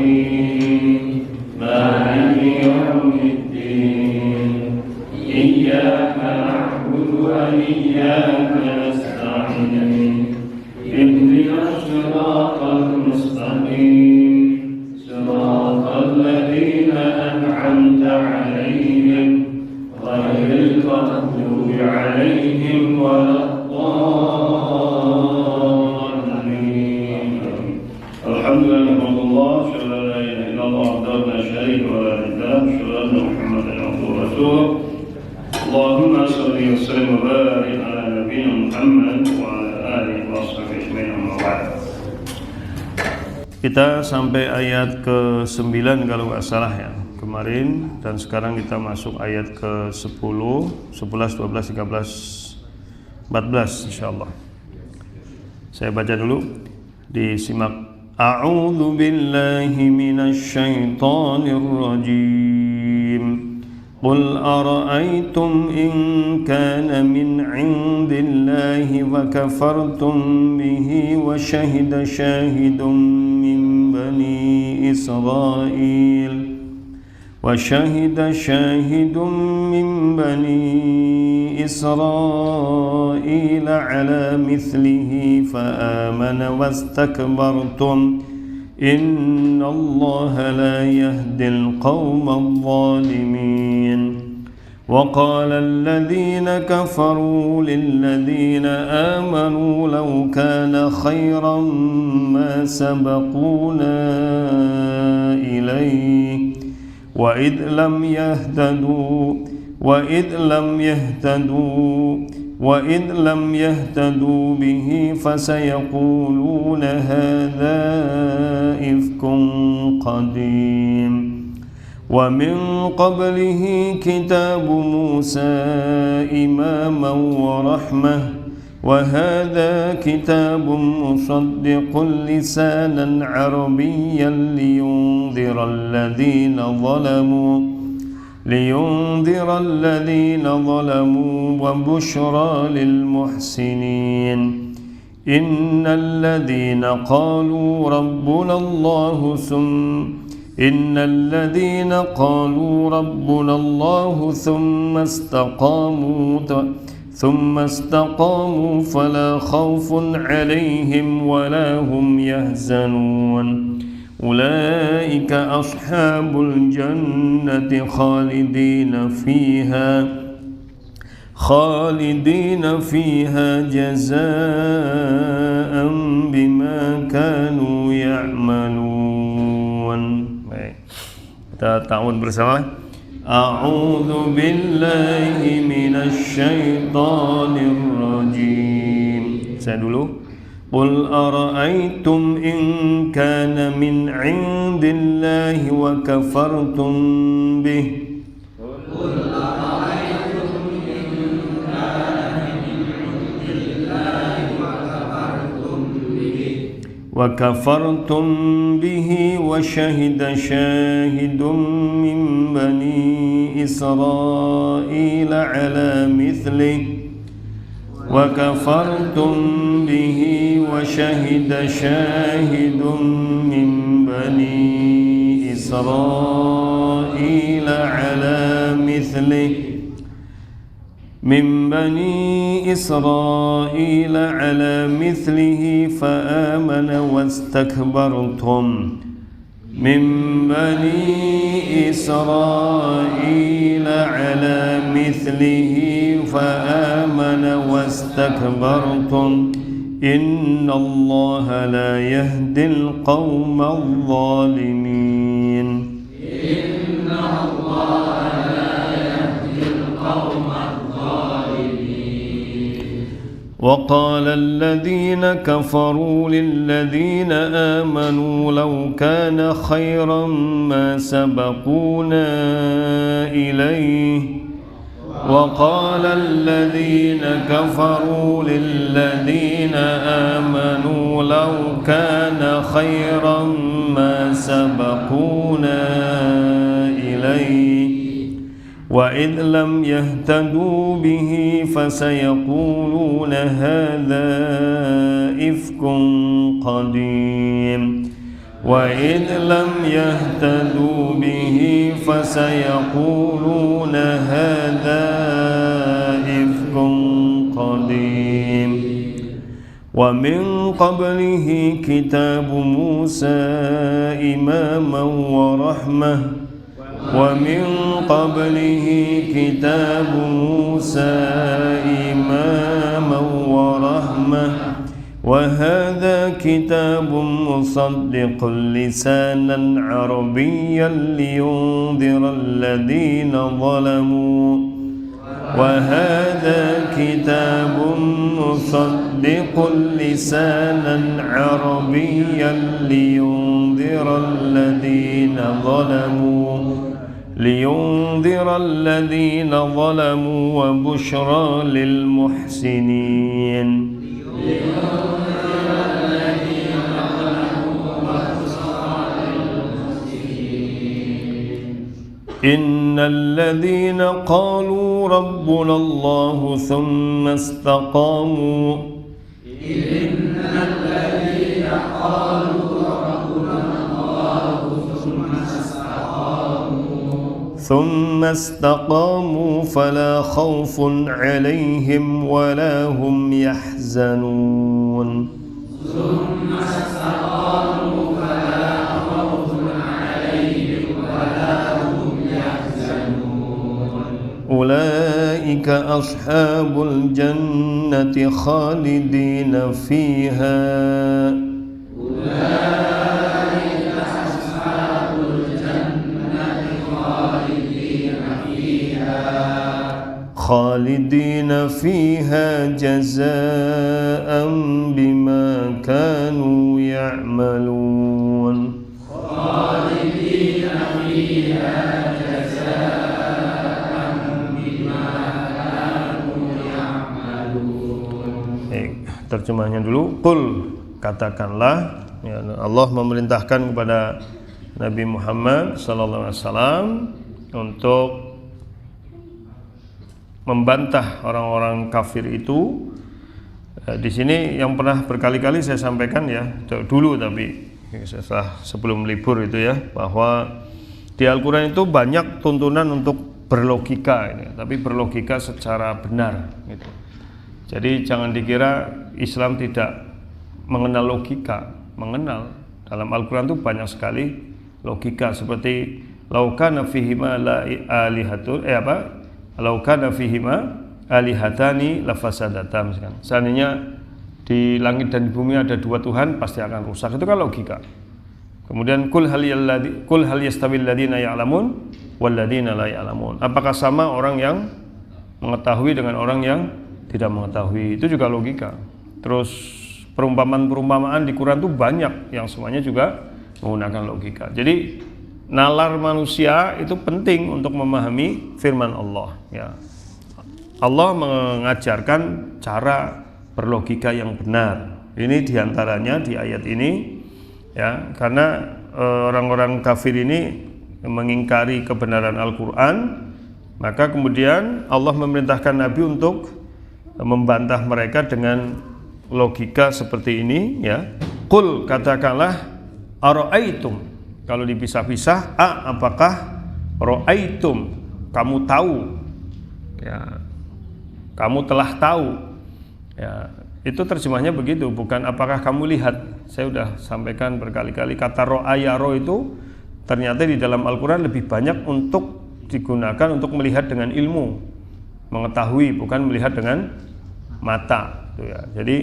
الرحيم مالك يوم الدين إياك نعبد وإياك نستعين اهدنا الصراط المستقيم صراط الذين أنعمت عليهم غير المغضوب عليهم ولا الضالين. الحمد لله رب الله أشهد أن لا إله إلا الله وحده لا شريك له أشهد أن محمدا عبده ورسوله. اللهم صل وسلم وبارك على نبينا محمد وعلى آله وصحبه أجمعين. أما بعد. Kita sampai ayat ke-9 kalau nggak salah ya kemarin, dan sekarang kita masuk ayat ke-10, 11, 12, 13, 14 insyaallah. Saya baca dulu, disimak. A'udzu billahi minasy syaithanir rajim. قل أرأيتم إن كان من عند الله وكفرتم به وشهد شاهد من بني إسرائيل على مثله فآمن واستكبرتم إن الله لا يهدي القوم الظالمين. وقال الذين كفروا للذين آمنوا لو كان خيرا ما سبقونا إليه وإذ لم يهتدوا به فسيقولون هذا إفك قديم. ومن قبله كتاب موسى إماما ورحمة وهذا كتاب مصدق لسانا عربيا لينذر الذين ظلموا وبشرى للمحسنين. إن الذين قالوا ربنا الله ثم استقاموا فلا خوف عليهم ولا هم يحزنون. أولئك أصحاب الجنة خالدين فيها جزاء بما كانوا يعملون. Kita ta'awun bersama. A'udzu billahi minasy syaithanir rajim. Saya dulu. Qul ara'aytum in kana min 'indillahi wa kafartum bih. Qul ara'aytum in kana min 'indillahi wa kafartum bihi wa shahida shahidun min bani Israil ala mithlihi وكفرتم به وشهد شاهد من بني إسرائيل على مثله فآمن واستكبرتم من بني إسرائيل على مثله فآمن واستكبرتم إن الله لا يهدي القوم الظالمين. إن الله لا يهدي القوم الظالمين. وقال الذين كفروا للذين آمنوا لو كان خيرا ما سبقونا إليه. وقال الذين كفروا للذين آمنوا لو كان خيرا ما سبقونا إليه وإذ لم يهتدوا به فسيقولون هذا إفك قديم. وإذ لم يهتدوا به فسيقولون هذا إفك قديم ومن قبله كتاب موسى إماما ورحمة ومن قبله كتاب موسى إماما ورحمة وهذا كتاب مصدق لسانا عربيا لينذر الذين ظلموا وهذا كتاب مصدق لسانا عربيا لينذر الذين ظلموا وبشرى للمحسنين إن الذين قالوا ربنا الله ثم استقاموا ثم استقاموا فلا خوف عليهم ولا هم يحزنون أولئك أصحاب الجنة خالدين فيها جزاء بما كانوا يعملون Terjemahnya dulu. Qul, katakanlah, ya, Allah memerintahkan kepada Nabi Muhammad sallallahu alaihi wasallam untuk membantah orang-orang kafir itu. Di sini yang pernah berkali-kali saya sampaikan ya, dulu tapi setelah sebelum libur itu ya, bahwa di Al-Qur'an itu banyak tuntunan untuk berlogika ini, tapi berlogika secara benar gitu. Jadi jangan dikira Islam tidak mengenal logika, mengenal. Dalam Al-Quran itu banyak sekali logika, seperti laukana fihima alihatun laukana fihima alihatani lafasadata, misalkan. Seandainya di langit dan di bumi ada dua Tuhan, pasti akan rusak. Itu kan logika. Kemudian kul hal yastawil ladina ya'lamun wal ladina la ya'lamun. Apakah sama orang yang mengetahui dengan orang yang tidak mengetahui? Itu juga logika. Terus perumpamaan-perumpamaan di Quran itu banyak yang semuanya juga menggunakan logika. Jadi nalar manusia itu penting untuk memahami firman Allah ya. Allah mengajarkan cara berlogika yang benar. Ini diantaranya di ayat ini ya, karena orang-orang kafir ini mengingkari kebenaran Al-Quran, maka kemudian Allah memerintahkan Nabi untuk membantah mereka dengan logika seperti ini ya. Qul, katakanlah, ara'aitum, kalau dipisah-pisah, apakah, ra'aitum, kamu tahu ya, kamu telah tahu ya. Itu terjemahnya begitu, bukan apakah kamu lihat. Saya sudah sampaikan berkali-kali, kata ro'ayaro itu ternyata di dalam Al-Quran lebih banyak untuk digunakan untuk melihat dengan ilmu, mengetahui, bukan melihat dengan mata itu ya. Jadi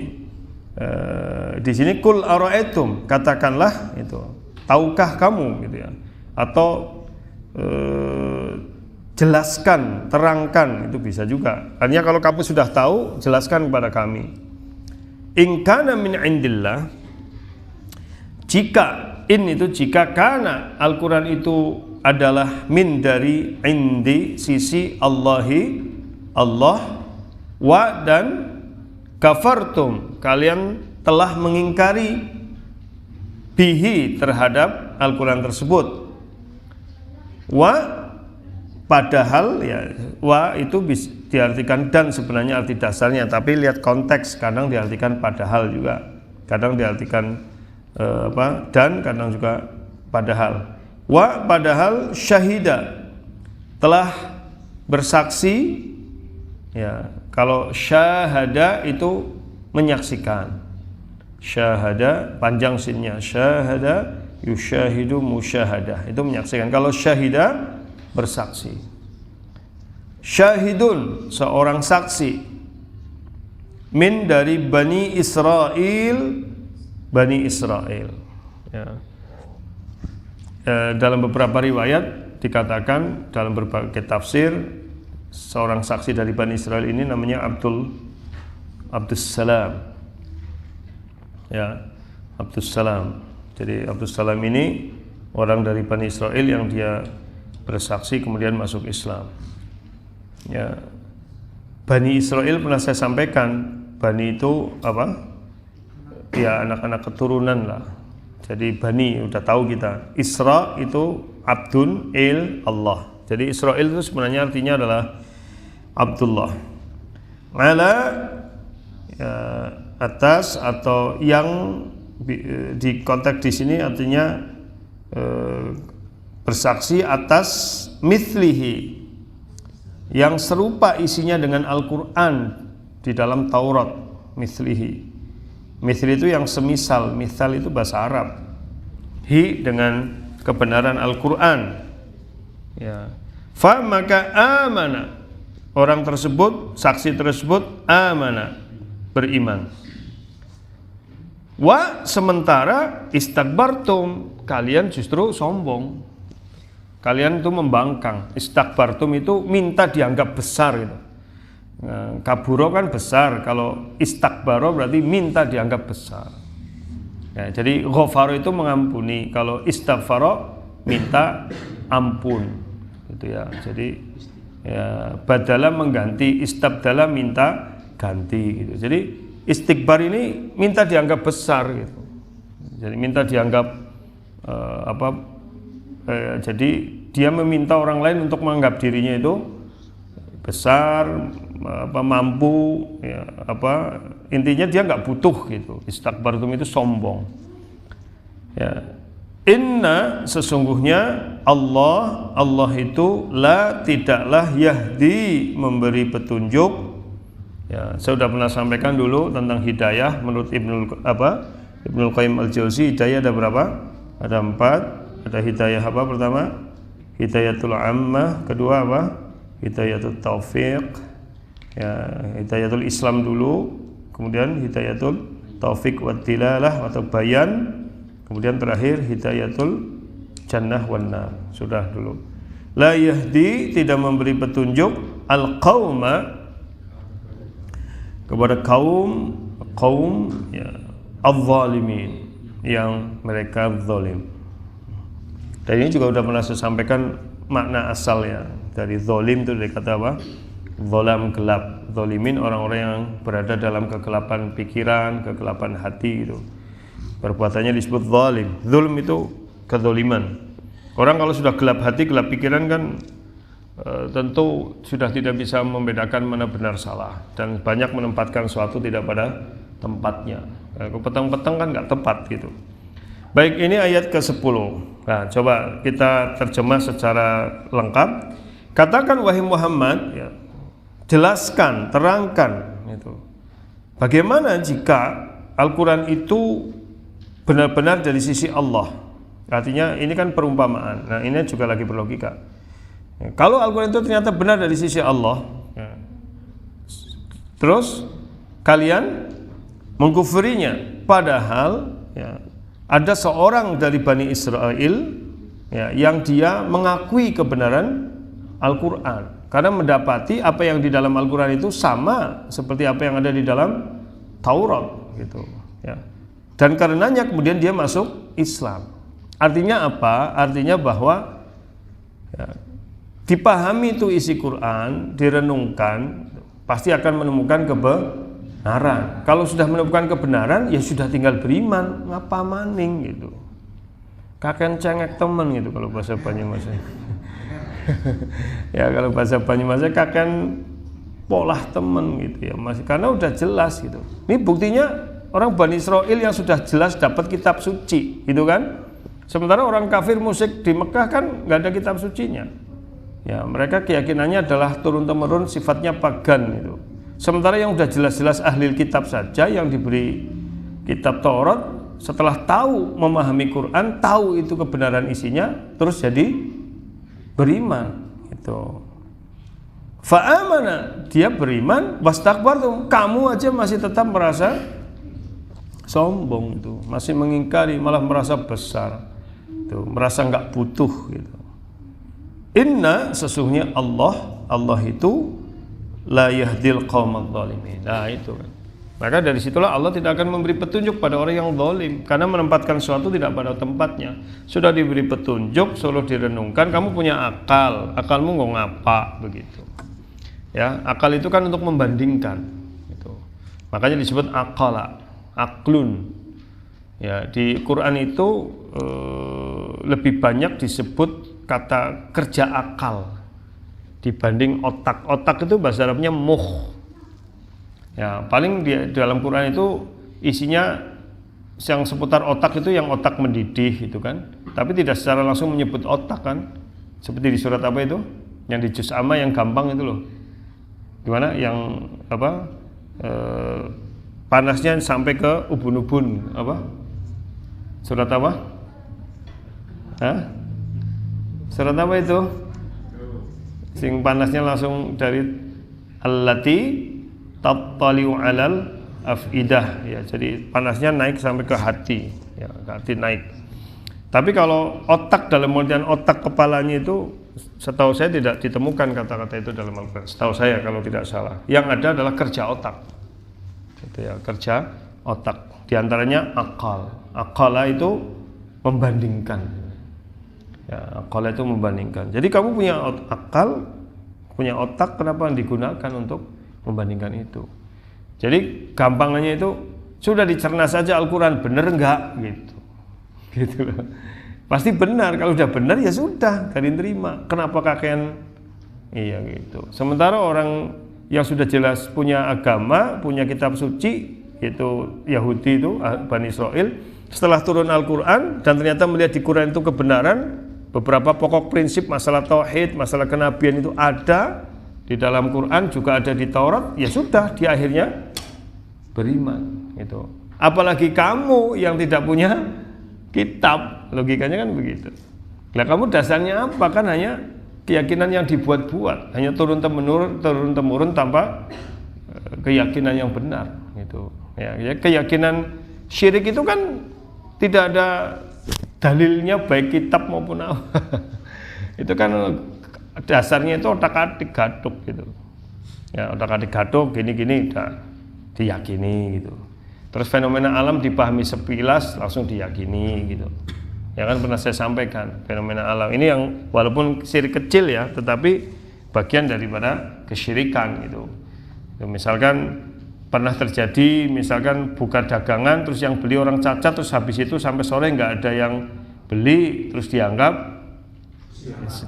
di sini kul ara'aitum, katakanlah itu, tahukah kamu gitu ya, atau jelaskan, terangkan, itu bisa juga. Artinya kalau kamu sudah tahu, jelaskan kepada kami. In kana min indillah, jika in itu jika kana Al-Quran itu adalah min dari indi, sisi Allahi, Allah, wa dan kafartum, kalian telah mengingkari bihi terhadap Al-Quran tersebut. Wa, padahal ya, wa itu bisa diartikan dan sebenarnya arti dasarnya, tapi lihat konteks, kadang diartikan padahal juga, kadang diartikan dan kadang juga padahal. Wa padahal syahida telah bersaksi, ya. Kalau syahada itu menyaksikan. Syahada panjang sinnya, syahada yusyahidu musyahadah, itu menyaksikan. Kalau syahida bersaksi. Syahidun seorang saksi min dari Bani Israel, ya. Dalam beberapa riwayat dikatakan dalam berbagai tafsir, seorang saksi dari Bani Israel ini namanya Abdussalam, ya, Abdussalam. Jadi Abdussalam ini orang dari Bani Israel yang dia bersaksi kemudian masuk Islam, ya. Bani Israel pernah saya sampaikan, Bani itu apa? Ya, anak-anak keturunan lah. Jadi Bani udah tahu kita. Isra itu Abdun il Allah. Jadi Israel itu sebenarnya artinya adalah Abdullah. Ala, ya, atas, atau yang di konteks di sini artinya bersaksi atas mithlihi, yang serupa isinya dengan Al-Quran di dalam Taurat. Mithli itu yang semisal, mithal itu bahasa Arab. Hi dengan kebenaran Al-Quran, ya. Fa maka amana, orang tersebut, saksi tersebut amana, beriman. Wa sementara istakbartum, kalian justru sombong. Kalian itu membangkang. Istakbartum itu minta dianggap besar gitu. Nah, kaburo kan besar, kalau istakbaro berarti minta dianggap besar. Ya, jadi ghafaro itu mengampuni, kalau istaghfaro minta ampun, gitu ya. Jadi ya, badala mengganti, istabdala minta ganti, gitu. Jadi istikbar ini minta dianggap besar, gitu. Jadi minta dianggap jadi dia meminta orang lain untuk menganggap dirinya itu besar, mampu, ya, intinya dia nggak butuh gitu. Istakbartum itu sombong, ya. Inna sesungguhnya Allah itu la tidaklah yahdi memberi petunjuk, ya. Saya sudah pernah sampaikan dulu tentang hidayah menurut Ibnul Qayyim al-Jauzi. Hidayah ada berapa? Ada 4. Ada hidayah apa? Pertama hidayatul ammah, kedua apa? Hidayatul taufiq, ya, hidayatul Islam dulu, kemudian hidayatul taufik wa tilalah atau bayan, kemudian terakhir hidayatul jannah wan nar. Sudah dulu. La yahdi tidak memberi petunjuk al-qauma kepada kaum ya, al-zalimin yang mereka zalim. Dan ini juga sudah pernah saya sampaikan makna asalnya dari zalim itu dari kata apa? Zalam, gelap. Zalimin orang-orang yang berada dalam kegelapan pikiran, kegelapan hati itu. Perbuatannya disebut zalim. Zulm itu kezaliman. Orang kalau sudah gelap hati, gelap pikiran kan tentu sudah tidak bisa membedakan mana benar salah, dan banyak menempatkan suatu tidak pada tempatnya. Petang-petang kan nggak tepat gitu. Baik, ini ayat ke-10. Nah, coba kita terjemah secara lengkap. Katakan wahai Muhammad, ya, jelaskan, terangkan itu. Bagaimana jika Al-Quran itu benar-benar dari sisi Allah? Artinya ini kan perumpamaan. Nah, ini juga lagi berlogika. Ya, kalau Al-Quran itu ternyata benar dari sisi Allah, ya, terus kalian mengkufurinya, padahal ya, ada seorang dari Bani Israel, ya, yang dia mengakui kebenaran Al-Quran karena mendapati apa yang di dalam Al-Quran itu sama seperti apa yang ada di dalam Taurat gitu, ya. Dan karenanya kemudian dia masuk Islam. Artinya apa? Artinya bahwa ya, dipahami itu isi Quran, direnungkan, pasti akan menemukan kebenaran. Kalau sudah menemukan kebenaran, ya sudah tinggal beriman, ngapa maning gitu. Kaken cengek temen gitu kalau bahasa Banyumasnya. Ya kalau bahasa Banyumasnya kaken polah temen gitu ya, masih karena udah jelas gitu. Ini buktinya orang Bani Israil yang sudah jelas dapat kitab suci, gitu kan? Sementara orang kafir musyrik di Mekah kan nggak ada kitab sucinya. Ya, mereka keyakinannya adalah turun-temurun sifatnya pagan gitu. Sementara yang udah jelas-jelas ahli kitab saja yang diberi kitab Taurat, setelah tahu memahami Quran, tahu itu kebenaran isinya, terus jadi beriman gitu. Fa'amana, dia beriman, wastakbartum, kamu aja masih tetap merasa sombong itu, masih mengingkari, malah merasa besar. Tuh, merasa nggak butuh gitu. Inna, sesungguhnya Allah itu la yahdil qaumadz zalimin. Nah itu kan. Maka dari situlah Allah tidak akan memberi petunjuk pada orang yang zalim, karena menempatkan sesuatu tidak pada tempatnya. Sudah diberi petunjuk, suruh direnungkan, kamu punya akal, akalmu nggak ngapa begitu. Ya, akal itu kan untuk membandingkan gitu. Makanya disebut akala, aklun. Ya, di Quran itu lebih banyak disebut kata kerja akal dibanding otak. Otak itu bahasa Arabnya mukh. Ya, paling di dalam Quran itu isinya yang seputar otak itu yang otak mendidih itu kan. Tapi tidak secara langsung menyebut otak kan. Seperti di surat apa itu? Yang di juz amma yang gampang itu loh. Gimana? Yang apa? Panasnya sampai ke ubun-ubun apa? Surat apa? Hah? Surat apa itu? Sing panasnya langsung dari allati tattali'u 'alal afidah ya. Jadi panasnya naik sampai ke hati ya, ke hati naik. Tapi kalau otak dalam artian otak kepalanya itu setahu saya tidak ditemukan kata-kata itu dalam Al-Quran. Setahu saya kalau tidak salah. Yang ada adalah kerja otak. Gitu ya, kerja otak. Di antaranya akal. Akala itu membandingkan. Ya, akal itu membandingkan. Jadi kamu punya akal, punya otak, kenapa digunakan untuk membandingkan itu? Jadi gampangannya itu sudah dicerna saja Al-Quran, benar enggak gitu. Gitu loh. Pasti benar, kalau sudah benar ya sudah, gak diterima. Kenapa kakean? Iya gitu. Sementara orang yang sudah jelas punya agama, punya kitab suci, itu Yahudi itu Bani Israil, setelah turun Al-Quran dan ternyata melihat di Quran itu kebenaran, beberapa pokok prinsip masalah tauhid, masalah kenabian itu ada di dalam Quran, juga ada di Taurat, ya sudah, di akhirnya beriman gitu. Apalagi kamu yang tidak punya kitab, logikanya kan begitu. Nah, kamu dasarnya apa? Kan hanya keyakinan yang dibuat-buat, hanya turun-temurun tanpa keyakinan yang benar gitu. Ya, keyakinan syirik itu kan tidak ada dalilnya baik kitab maupun apa. Itu kan dasarnya itu otak-atik gaduk gitu. Ya, otak-atik gaduk gini-gini udah diyakini gitu. Terus fenomena alam dipahami sepilas langsung diyakini gitu. Ya kan pernah saya sampaikan fenomena alam ini yang walaupun syirik kecil ya, tetapi bagian daripada kesyirikan gitu. Misalkan pernah terjadi, misalkan buka dagangan terus yang beli orang cacat, terus habis itu sampai sore nggak ada yang beli, terus dianggap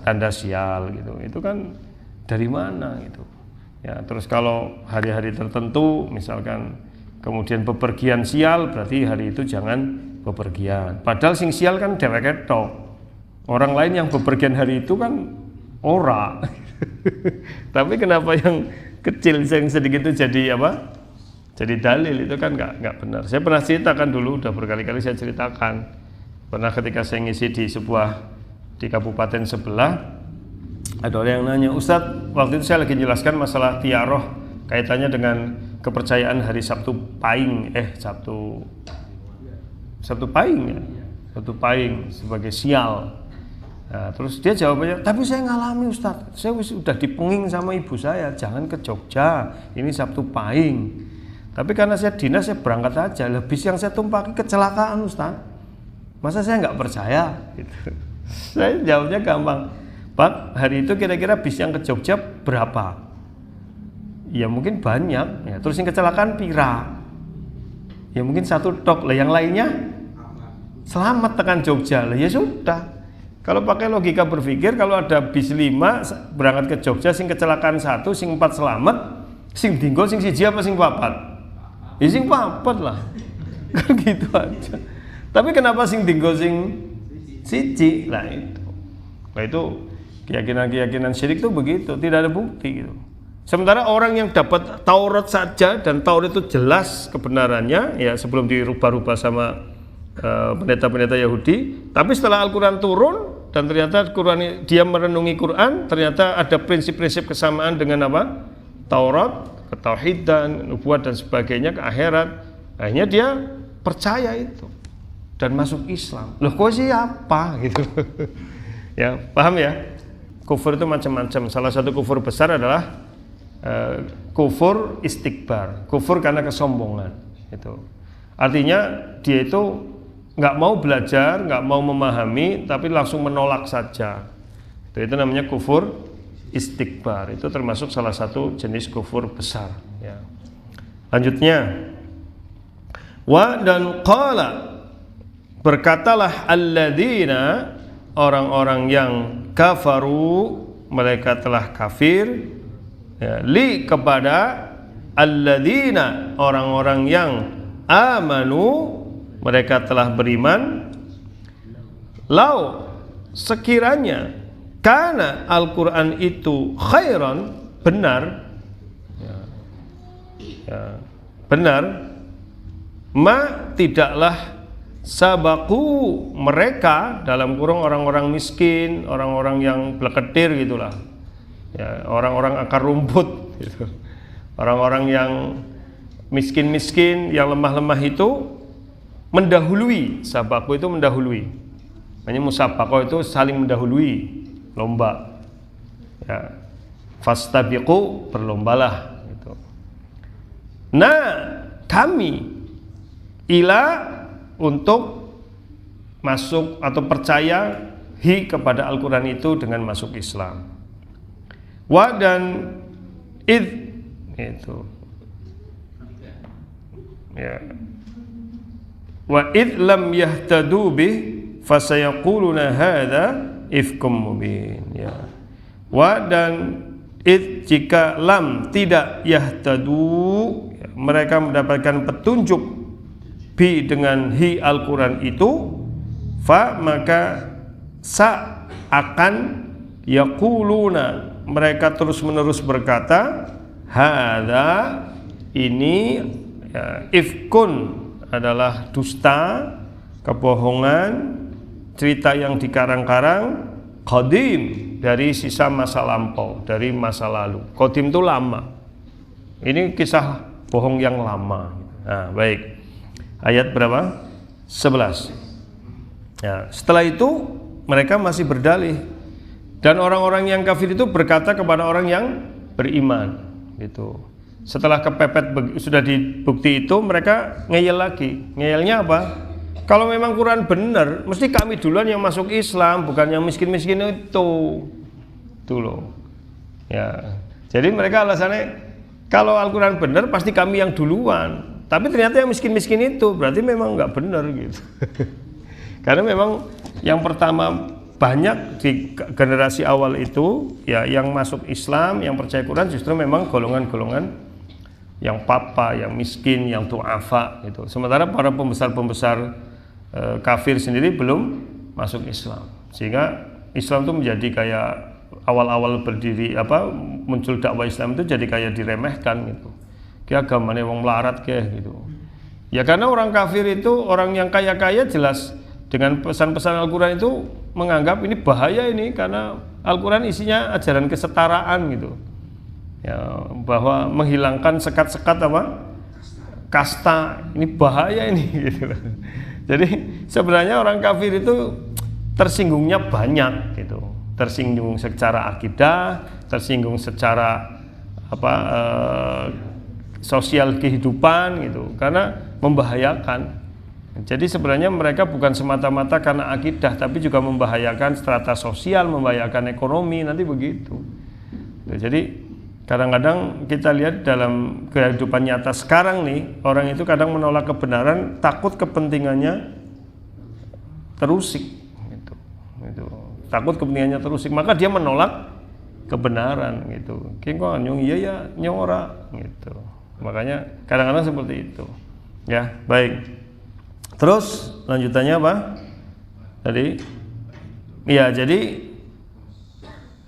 tanda sial gitu. Itu kan dari mana gitu. Ya, terus kalau hari-hari tertentu misalkan kemudian bepergian sial, berarti hari itu jangan bepergian. Padahal sing sial kan dheweke tok. Orang lain yang bepergian hari itu kan ora. Tapi kenapa yang kecil yang sedikit itu jadi apa? Jadi dalil, itu kan nggak benar. Saya pernah ceritakan dulu, udah berkali-kali saya ceritakan. Pernah ketika saya ngisi di kabupaten sebelah, ada orang yang nanya, Ustadz, waktu itu saya lagi menjelaskan masalah tiaroh kaitannya dengan kepercayaan hari Sabtu Pahing, Sabtu Pahing ya, Sabtu Pahing sebagai sial. Nah, terus dia jawabannya, tapi saya ngalami Ustadz, saya sudah dipenging sama ibu saya, jangan ke Jogja, ini Sabtu Pahing. Tapi karena saya dinas, saya berangkat aja. Bis yang saya tumpaki kecelakaan Ustadz, masa saya nggak percaya? Gitu. Saya jawabnya gampang, Pak, hari itu kira-kira bis yang ke Jogja berapa? Ya mungkin banyak, ya. Terus yang kecelakaan pira? Ya mungkin satu tok lah, yang lainnya selamat tekan Jogja lah, ya sudah. Kalau pakai logika berpikir, kalau ada bis 5 berangkat ke Jogja, sing kecelakaan 1, sing 4 selamat, sing dinggo sing 1 apa sing 4? Ya sing 4 lah. Kan gitu aja. Tapi kenapa sing dinggo sing siji? Nah itu keyakinan syirik itu begitu, tidak ada bukti gitu. Sementara orang yang dapat Taurat saja dan Taurat itu jelas kebenarannya ya sebelum dirubah-rubah sama pendeta-pendeta Yahudi, tapi setelah Al-Quran turun dan ternyata dia merenungi Quran, ternyata ada prinsip-prinsip kesamaan dengan apa? Taurat, ketauhidan, nubuat dan sebagainya, ke akhirat. Akhirnya dia percaya itu dan masuk Islam. Loh kok siapa gitu? Ya, paham ya? Kufur itu macam-macam. Salah satu kufur besar adalah kufur istikbar, kufur karena kesombongan. Itu artinya dia itu nggak mau belajar, nggak mau memahami, tapi langsung menolak saja. Itu namanya kufur istikbar. Itu termasuk salah satu jenis kufur besar. Ya. Lanjutnya, wa dan qala, berkatalah alladzina, orang-orang yang kafaru, mereka telah kafir, ya, li kepada alladzina, orang-orang yang amanu, mereka telah beriman, lau sekiranya karena Al-Quran itu khairan, benar, ya, benar, ma tidaklah sabaku mereka, dalam kurung orang-orang miskin, orang-orang yang bleketir gitulah, ya, orang-orang akar rumput gitu. Orang-orang yang miskin-miskin, yang lemah-lemah itu mendahului. Sabaku itu mendahului, makanya musabakoh itu saling mendahului, lomba ya. Fastabiqu, berlombalah gitu. Nah kami ila, untuk masuk atau percaya kepada Al-Quran itu dengan masuk Islam. Wa dan id itu ya, wa id lam yahtadu bih fasayaquluna hadza ifkum mubin, ya. Wa dan id, jika lam tidak yahtadu, ya, mereka mendapatkan petunjuk bi dengan Al-Quran itu, fa maka sa akan yaquluna, mereka terus-menerus berkata, hadza ini, ya, ifkun adalah dusta, kebohongan, cerita yang dikarang-karang, qadim, dari sisa masa lampau, dari masa lalu. Qadim itu lama. Ini kisah bohong yang lama. Nah, baik. Ayat berapa? 11. Ya, setelah itu mereka masih berdalih, dan orang-orang yang kafir itu berkata kepada orang yang beriman gitu. Setelah kepepet sudah dibukti itu, mereka ngeyel lagi. Ngeyelnya apa? Kalau memang Quran benar, mesti kami duluan yang masuk Islam, bukan yang miskin-miskin itu. Itu loh. Ya. Jadi mereka alasannya, kalau Al-Quran benar pasti kami yang duluan. Tapi ternyata yang miskin-miskin itu berarti memang nggak benar gitu. Karena memang yang pertama banyak di generasi awal itu, ya, yang masuk Islam, yang percaya Quran justru memang golongan-golongan yang papa, yang miskin, yang du'afa gitu. Sementara para pembesar-pembesar kafir sendiri belum masuk Islam. Sehingga Islam itu menjadi kayak awal-awal berdiri muncul dakwah Islam itu jadi kayak diremehkan gitu. Kayak agamanya wong melarat kayak gitu. Ya karena orang kafir itu, orang yang kaya-kaya jelas dengan pesan-pesan Al-Quran itu menganggap ini bahaya ini, karena Al-Quran isinya ajaran kesetaraan gitu. Ya, bahwa menghilangkan sekat-sekat kasta, ini bahaya ini gitu. Jadi sebenarnya orang kafir itu tersinggungnya banyak gitu. Tersinggung secara akidah, tersinggung secara sosial kehidupan gitu, karena membahayakan. Jadi sebenarnya mereka bukan semata-mata karena akidah, tapi juga membahayakan strata sosial, membahayakan ekonomi, nanti begitu. Jadi kadang-kadang kita lihat dalam kehidupan nyata sekarang nih, orang itu kadang menolak kebenaran, takut kepentingannya terusik gitu. Takut kepentingannya terusik, maka dia menolak kebenaran gitu. Kengko nyong iya ya nyong ora gitu. Makanya kadang-kadang seperti itu. Ya, baik. Terus lanjutannya apa? Tadi jadi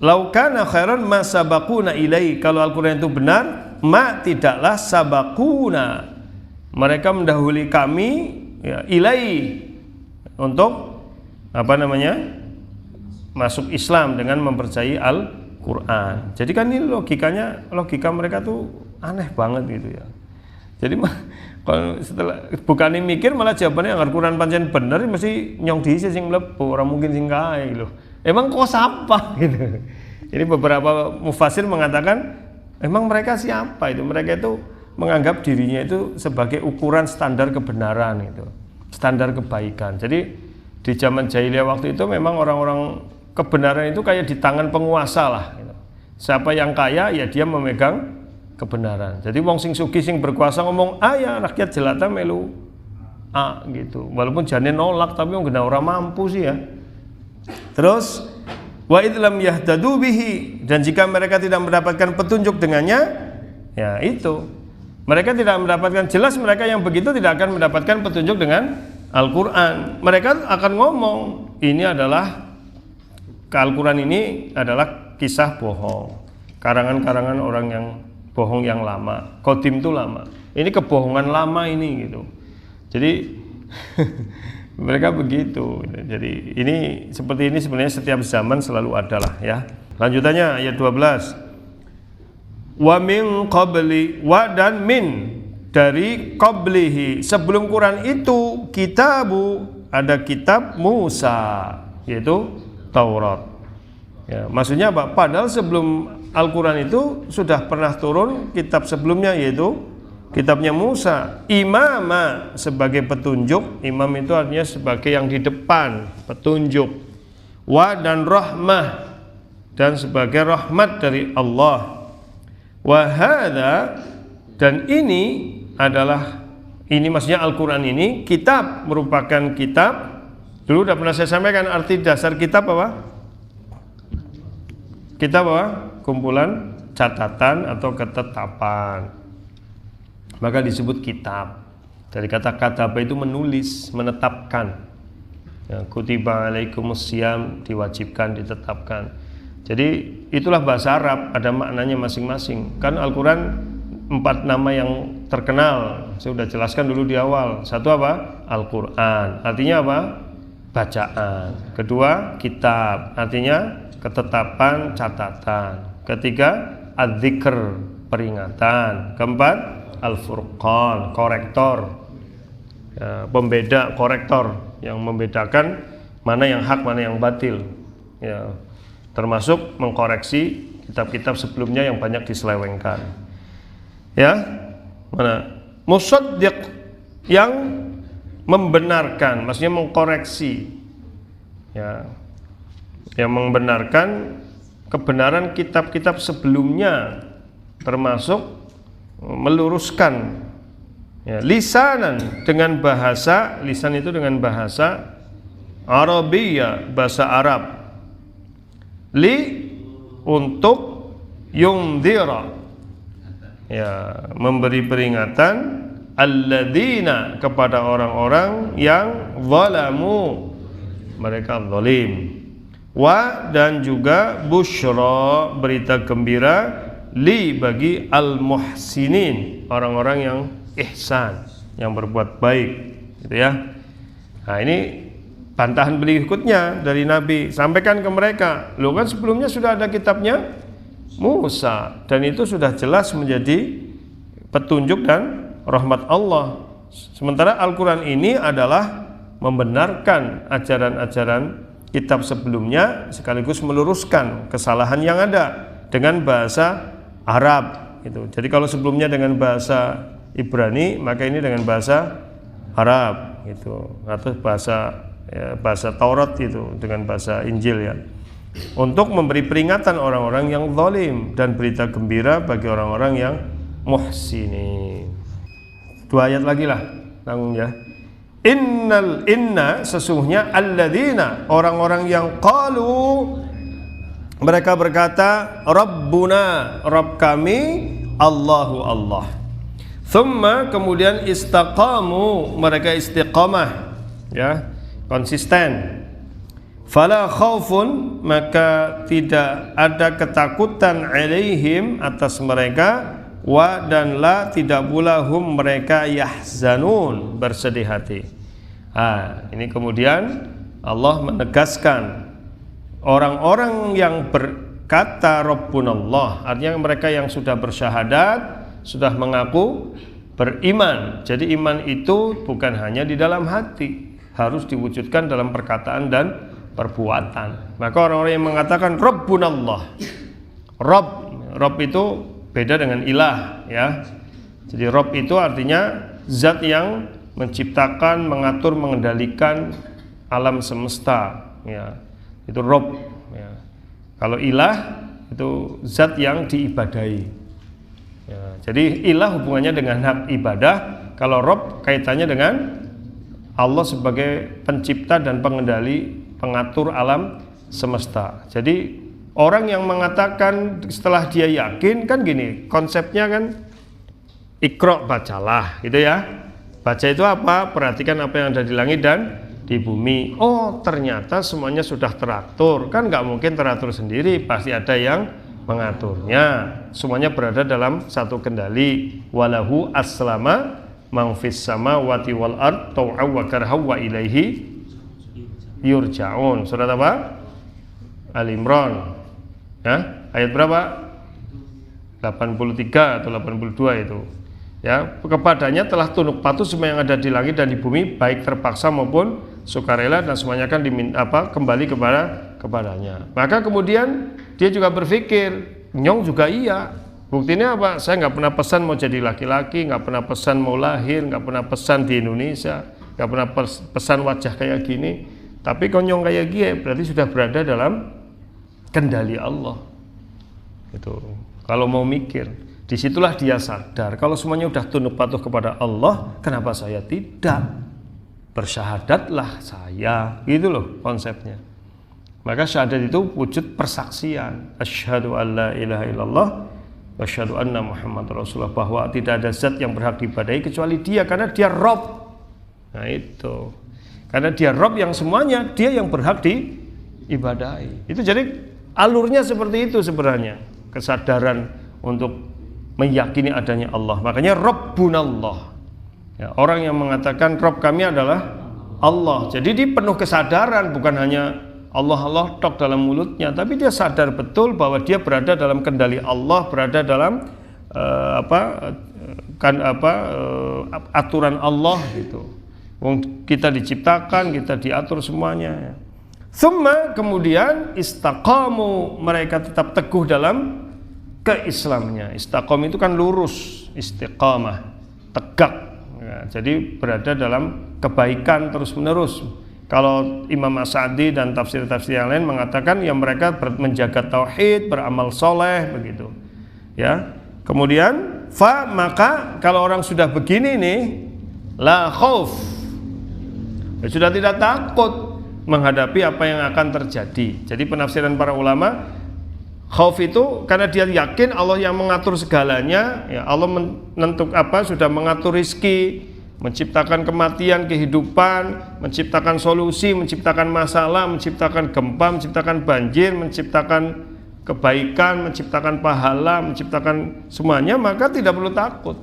laukana khairan ma sabaquna ilai, kalau Al-Qur'an itu benar, tidaklah sabaquna, mereka mendahului kami ilai untuk masuk Islam dengan mempercayai Al-Qur'an. Jadi kan ini logika mereka tuh aneh banget gitu ya. Jadi kalau setelah bukannya mikir malah jawabannya Al-Qur'an pancen bener mesti nyong diisi sing mlebu, ora mungkin sing kae lho. Emang kok siapa gitu. Ini beberapa mufasir mengatakan emang mereka siapa itu? Mereka itu menganggap dirinya itu sebagai ukuran standar kebenaran itu, standar kebaikan. Jadi di zaman jahiliyah waktu itu memang orang-orang kebenaran itu kayak di tangan penguasa lah gitu. Siapa yang kaya ya dia memegang kebenaran. Jadi wong sing sugih sing berkuasa ngomong A ya rakyat jelata melu A gitu. Walaupun jane nolak tapi wong gena ora mampu sih ya. Terus wa idlam yahtadu bihi, dan jika mereka tidak mendapatkan petunjuk dengannya, ya itu mereka tidak mendapatkan, jelas mereka yang begitu tidak akan mendapatkan petunjuk dengan Al-Qur'an. Mereka akan ngomong ini adalah Al-Qur'an ini adalah kisah bohong, karangan-karangan orang yang bohong yang lama, qadim itu lama. Ini kebohongan lama ini gitu. Jadi mereka begitu. Jadi ini seperti ini sebenarnya setiap zaman selalu ada lah ya. Lanjutannya ayat 12. Wa min qabli, wa dan min dari qablihi, sebelum Quran itu ada kitab Musa, yaitu Taurat. Ya, maksudnya apa? Padahal sebelum Al-Quran itu sudah pernah turun kitab sebelumnya, yaitu kitabnya Musa, imama sebagai petunjuk. Imam itu artinya sebagai yang di depan, petunjuk. Wa dan rahmah, dan sebagai rahmat dari Allah. Wa hadza, dan ini maksudnya Al-Quran ini kitab, merupakan kitab. Dulu udah pernah saya sampaikan arti dasar kitab apa? Kitab apa? Kumpulan catatan atau ketetapan, maka disebut kitab. Dari kata kataba itu menulis, menetapkan. Ya, kutiba alaikumusiyam, diwajibkan, ditetapkan. Jadi itulah bahasa Arab, ada maknanya masing-masing. Kan Al-Quran 4 nama yang terkenal, saya sudah jelaskan dulu di awal. Satu apa? Al-Quran, artinya apa? Bacaan. Kedua, kitab, artinya ketetapan, catatan. Ketiga, adzikr, peringatan. Keempat, al-furqan, korektor, ya, pembeda, korektor yang membedakan mana yang hak, mana yang batil, ya, termasuk mengkoreksi kitab-kitab sebelumnya yang banyak diselewengkan. Ya, mana? Musaddiq, yang membenarkan, maksudnya mengkoreksi, ya, yang membenarkan kebenaran kitab-kitab sebelumnya, termasuk meluruskan, ya, lisanan, dengan bahasa, lisan itu dengan bahasa Arabiyah, bahasa Arab, untuk yundhira, ya, memberi peringatan, alladzina, kepada orang-orang yang zalamu, mereka zalim. Wa, dan juga busyra, berita gembira, li, bagi al-muhsinin, orang-orang yang ihsan, yang berbuat baik, gitu ya. Nah, ini bantahan berikutnya dari Nabi, sampaikan ke mereka, loh kan sebelumnya sudah ada kitabnya Musa, dan itu sudah jelas menjadi petunjuk dan rahmat Allah. Sementara Al-Quran ini adalah membenarkan ajaran-ajaran kitab sebelumnya, sekaligus meluruskan kesalahan yang ada dengan bahasa Arab gitu. Jadi kalau sebelumnya dengan bahasa Ibrani, maka ini dengan bahasa Arab gitu, atau bahasa Taurat itu dengan bahasa Injil, ya, untuk memberi peringatan orang-orang yang zalim dan berita gembira bagi orang-orang yang muhsinin. 2 ayat lagi lah, tanggung ya. Inna, sesungguhnya alladzina, orang-orang yang qalu, mereka berkata, Rabbuna, Rabb kami, Allahu Allah. Thumma kemudian istaqamu, mereka istiqamah, ya, konsisten. Fala khaufun, maka tidak ada ketakutan alaihim atas mereka, wa dan la tidak pula hum mereka yahzanun bersedih hati. Ini kemudian Allah menegaskan orang-orang yang berkata Rabbunallah, artinya mereka yang sudah bersyahadat, sudah mengaku beriman. Jadi iman itu bukan hanya di dalam hati, harus diwujudkan dalam perkataan dan perbuatan. Maka orang-orang yang mengatakan Rabbunallah, Rabb itu beda dengan ilah, ya. Jadi Rabb itu artinya zat yang menciptakan, mengatur, mengendalikan alam semesta, ya. Itu Rabb, ya. Kalau ilah itu zat yang diibadahi. Ya, jadi ilah hubungannya dengan hak ibadah, kalau Rabb kaitannya dengan Allah sebagai pencipta dan pengendali, pengatur alam semesta. Jadi orang yang mengatakan setelah dia yakin, kan gini konsepnya kan, Iqra, bacalah, gitu ya. Baca itu apa? Perhatikan apa yang ada di langit dan di bumi. Oh, ternyata semuanya sudah teratur. Kan nggak mungkin teratur sendiri, pasti ada yang mengaturnya. Semuanya berada dalam satu kendali. Walahu aslama man fis samawati wal ard tau'a wa karha wa ilaihi yurja'un. Surat apa? Al-Imran. Ya, ayat berapa? 83 atau 82 itu. Ya, kepadanya telah tunduk patuh semua yang ada di langit dan di bumi, baik terpaksa maupun sukarela, dan semuanya akan kembali kepadanya. Maka kemudian dia juga berpikir, nyong juga iya. Buktinya apa? Saya nggak pernah pesan mau jadi laki-laki, nggak pernah pesan mau lahir, nggak pernah pesan di Indonesia, nggak pernah pesan wajah kayak gini. Tapi kalau nyong kayak gini, berarti sudah berada dalam kendali Allah. Itu. Kalau mau mikir, disitulah dia sadar kalau semuanya udah tunduk patuh kepada Allah, kenapa saya tidak? Bersyahadatlah saya, gitu loh konsepnya. Maka syahadat itu wujud persaksian, asyhadu alla ilaha illallah wa asyhadu anna Muhammad Rasulullah, bahwa tidak ada zat yang berhak diibadahi kecuali Dia, karena Dia Rabb. Nah itu, karena Dia Rabb yang semuanya, Dia yang berhak diibadahi. Itu jadi alurnya seperti itu sebenarnya, kesadaran untuk meyakini adanya Allah. Makanya Rabbunallah, ya, orang yang mengatakan Rabb kami adalah Allah. Jadi dia penuh kesadaran, bukan hanya Allah tok dalam mulutnya, tapi dia sadar betul bahwa dia berada dalam kendali Allah, berada dalam aturan Allah gitu. Kita diciptakan, kita diatur semuanya. Summa kemudian istaqamu, mereka tetap teguh dalam keislamannya. Istiqamah itu kan lurus, istiqamah, tegak. Ya, jadi berada dalam kebaikan terus menerus. Kalau Imam As-Sa'di dan tafsir-tafsir yang lain mengatakan ya mereka menjaga tauhid, beramal soleh begitu. Ya. Kemudian maka kalau orang sudah begini nih, la khauf, ya, sudah tidak takut menghadapi apa yang akan terjadi. Jadi penafsiran para ulama, khauf itu karena dia yakin Allah yang mengatur segalanya, ya, Allah sudah mengatur rizki, menciptakan kematian, kehidupan, menciptakan solusi, menciptakan masalah, menciptakan gempa, menciptakan banjir, menciptakan kebaikan, menciptakan pahala, menciptakan semuanya, maka tidak perlu takut.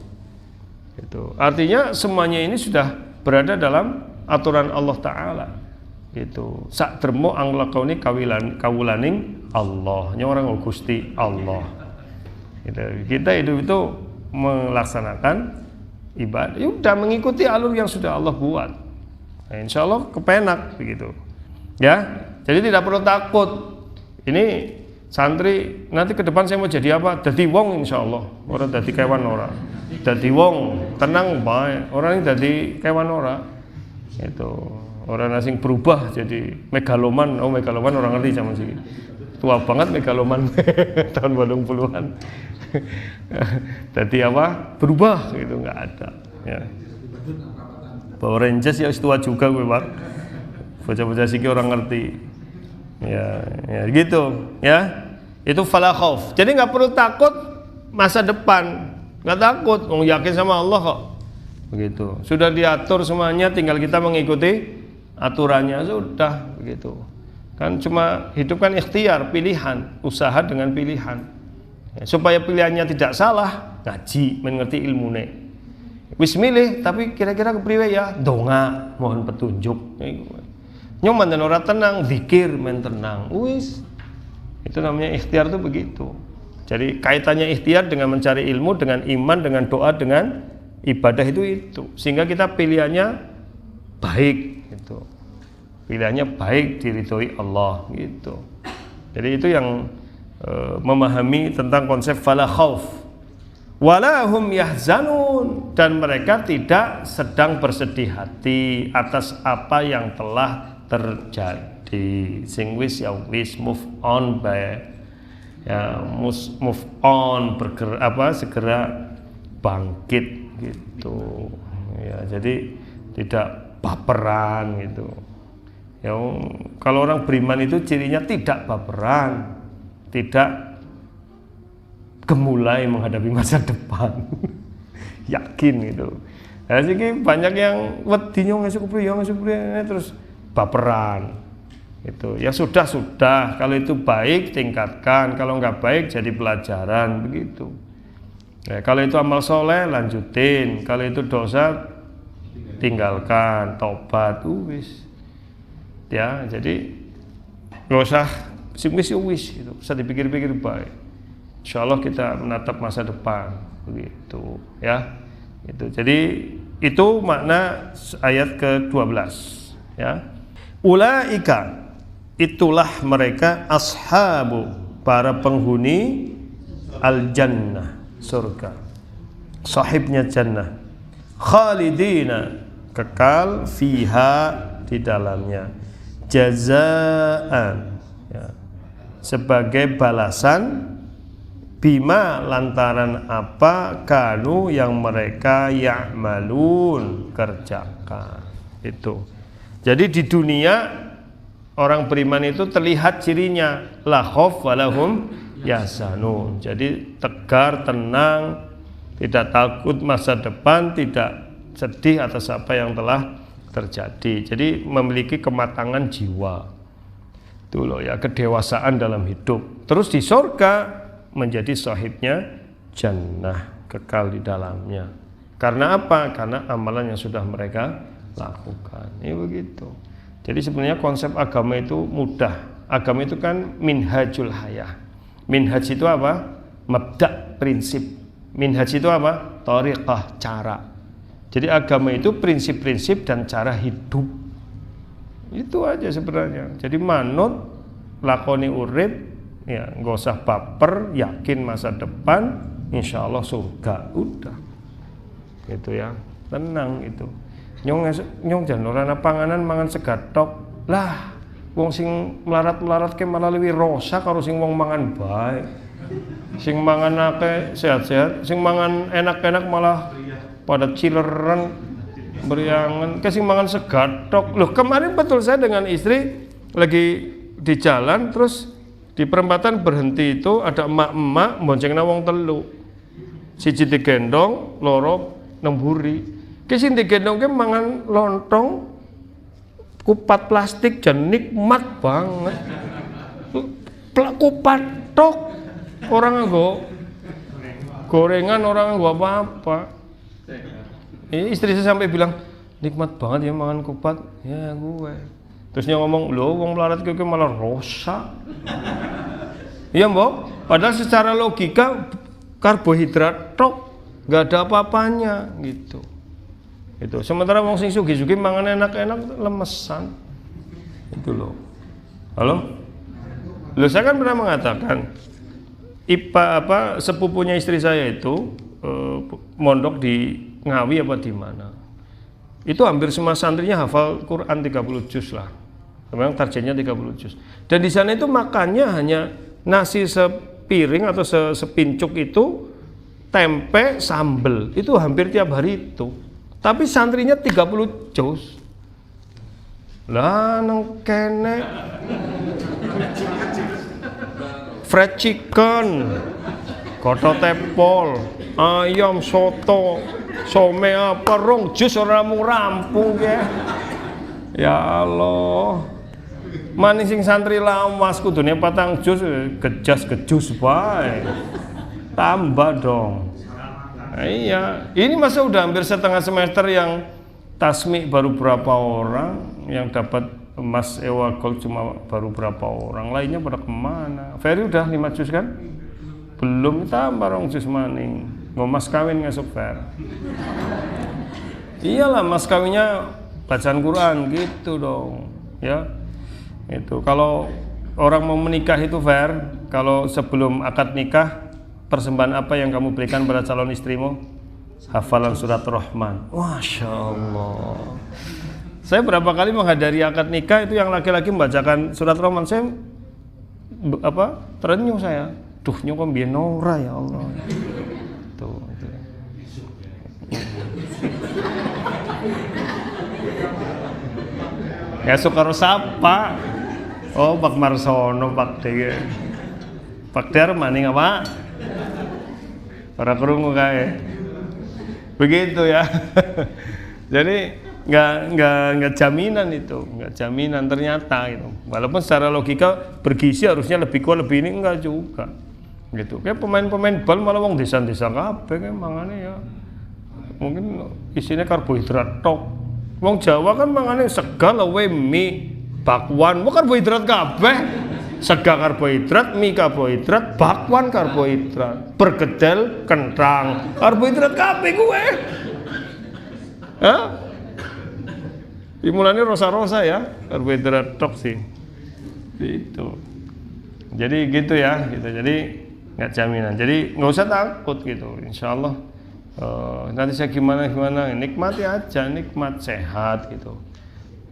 Itu artinya semuanya ini sudah berada dalam aturan Allah Ta'ala. Gitu. Sak dermo anglakauni kawulaning Allah, orang Gusti Allah. Gitu. Kita itu melaksanakan ibadah, ya udah mengikuti alur yang sudah Allah buat. Nah, insya Allah kepenak begitu. Ya, jadi tidak perlu takut. Ini santri nanti ke depan saya mau jadi apa? Dadi wong insya Allah. Orang dadi kewan ora. Dadi wong tenang bae. Orang ini dadi kewan ora. Itu. Orang asing berubah jadi megaloman. Oh, megaloman orang ngerti zaman sih. Tua banget megaloman tahun 80-an. Jadi apa? Berubah gitu, nggak ada. Ya. Power Rangers ya tua juga gue, Pak. Bocah-bocah sih orang ngerti. Ya gitu. Ya. Itu fala khauf. Jadi nggak perlu takut masa depan. nggak takut, yakin sama Allah kok. Begitu. Sudah diatur semuanya, tinggal kita mengikuti aturannya, sudah begitu. Kan cuma hidup kan ikhtiar, pilihan, usaha dengan pilihan. Ya, supaya pilihannya tidak salah, ngaji, mengerti ilmune. Wis milih, tapi kira-kira kepriwe ya? Donga, mohon petunjuk. Nyong mandan ora tenang, zikir men tenang. Wis. Itu namanya ikhtiar tuh begitu. Jadi kaitannya ikhtiar dengan mencari ilmu, dengan iman, dengan doa, dengan ibadah itu. Sehingga kita pilihannya baik gitu. Pilihannya baik, diridhoi Allah gitu. Jadi itu yang memahami tentang konsep fala khauf wala hum yahzanun, dan mereka tidak sedang bersedih hati atas apa yang telah terjadi. Sing wis ya wis, move on bae. Ya move on, segera bangkit gitu. Ya, jadi tidak baperan gitu. Ya, kalau orang beriman itu cirinya tidak baperan, tidak gemulai menghadapi masa depan. Yakin gitu. Nah, jadi banyak yang wedi nyong terus baperan. Itu. Ya sudah, kalau itu baik tingkatkan, kalau nggak baik jadi pelajaran begitu. Ya, kalau itu amal soleh lanjutin, kalau itu dosa tinggalkan, tobat, wis. Ya, jadi nggak usah wis itu, usah dipikir-pikir baik. Insya Allah kita menatap masa depan begitu ya. Itu. Jadi itu makna ayat ke-12 ya. Ulaika, itulah mereka ashabu, para penghuni al-jannah, surga, sahibnya jannah, khalidina, kekal, fiha, di dalamnya, jazaan ya, sebagai balasan, bima, lantaran apa, kanu, yang mereka ya'malun, kerjakan. Itu. Jadi di dunia orang beriman itu terlihat cirinya la khauf walahum yahzanun. Jadi tegar, tenang, tidak takut masa depan, tidak sedih atas apa yang telah terjadi. Jadi memiliki kematangan jiwa. Itu loh ya, kedewasaan dalam hidup. Terus di surga menjadi sahibnya jannah, kekal di dalamnya. Karena apa? Karena amalan yang sudah mereka lakukan. Ini begitu. Jadi sebenarnya konsep agama itu mudah. Agama itu kan minhajul hayah. Minhaj itu apa? Mabda, prinsip. Minhaj itu apa? Thariqah, cara. Jadi agama itu prinsip-prinsip dan cara hidup. Itu aja sebenarnya. Jadi manut, lakoni urip, ya nggak usah baper, yakin masa depan, insya Allah surga. Udah. Gitu ya. Tenang itu. Nyong jan ora ana panganan mangan segatok. Lah, wong sing melarat-melarat ke malah luwih rosa karo sing wong mangan bae. Sing mangan akeh sehat-sehat, sing mangan enak-enak malah pada cileran beriangan. Ke sing mangan segatok. Loh, kemarin betul saya dengan istri lagi di jalan, terus di perempatan berhenti itu ada emak-emak boncengna wong telu. Siji digendong, loro nemburi. Kesini digendong ke mangan lontong kupat plastik dan nikmat banget. Kupat tok, orang nggo gorengan, orang nggo apa-apa. Istri saya sampai bilang nikmat banget ya mangan kupat. Ya gue. Terus dia ngomong, loh wong melarat ke malah rosak. Iya mbok. Padahal secara logika karbohidrat tok, nggak ada apa-apanya gitu. Itu sementara wong sing sugih-sugih mangan enak-enak lemesan. Itu loh. Halo? Loh, saya kan pernah mengatakan sepupunya istri saya itu mondok di Ngawi apa di mana. Itu hampir semua santrinya hafal Quran 30 juz lah. Memang targetnya 30 juz. Dan di sana itu makannya hanya nasi sepiring atau sepincuk itu, tempe, sambel. Itu hampir tiap hari itu. Tapi santrinya 30 juz. Lah nang kene fried chicken, Goto tepol, ayam soto, some apa rong jus ora mung rampung ya. Ya Allah. Maning sing santri lawas kudune patang jus gejas-gejus bae. Tambah dong. Nah, iya, ini masa udah hampir setengah semester yang tasmi baru berapa orang, yang dapat emas Ewa Gold cuma baru berapa orang, lainnya pada kemana? Ferry udah 5 jus kan? Belum, tambah rong jus maning. Mau mas kawin ngasuk Fer. Iyalah mas kawinnya bacaan Quran gitu dong, ya. Itu kalau orang mau menikah itu Fer, kalau sebelum akad nikah persembahan apa yang kamu berikan pada calon istrimu? Hafalan surat Rahman. Masya Allah. Saya berapa kali menghadiri akad nikah itu yang laki-laki membacakan surat Rahman, saya terenyuh saya. Duh, nyokong biar Nora ya Allah. Tuh. Ya sukaro sapa? Oh, Pak Marsono, Pak Dege. Pak Der maning apa? Para kerungu kae. Begitu ya. Jadi nggak jaminan itu, nggak jaminan ternyata itu. Walaupun secara logika bergizi harusnya lebih kuat, lebih ini enggak juga. Gitu. Kayak pemain-pemain bal malah wong desa-desa kabeh kayak mangane ya. Mungkin isinya karbohidrat tok. Wong Jawa kan mangane sega lewe mie, bakwan, mau karbohidrat kabeh. Sega karbohidrat, mie karbohidrat, bakwan karbohidrat, perkedel, kentang, karbohidrat kabeh kuwe. Hah? Dimulanya rosa-rosa ya, karbohidrat tok sih. Gitu. Jadi gitu ya, gitu. Jadi nggak jaminan. Jadi nggak usah takut gitu. Insya Allah nanti saya gimana nikmati aja, nikmat sehat gitu.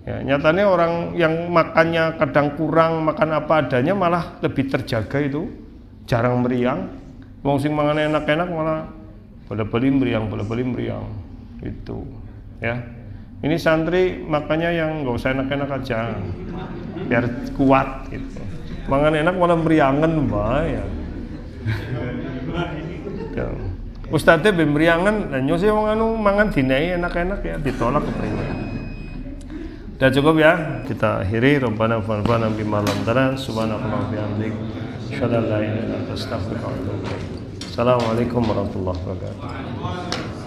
Ya, nyatanya orang yang makannya kadang kurang, makan apa adanya malah lebih terjaga itu, jarang meriang. Wong sing mangan enak-enak malah beli meriang itu. Ya, ini santri makanya yang nggak usah enak-enak aja, biar kuat gitu. Mangan enak malah meriangan ya. Ustadznya bemriangan, dan nyusi wong anu mangan dinai enak-enak ya ditolak kepriwe. Udah cukup ya, kita akhiri. Rabbana fa'alna bima lamtana subhanakallahumma wa bihamdik asyhadu an la ilaha illa anta astaghfiruka wa atubu ilaik. Assalamualaikum warahmatullahi wabarakatuh.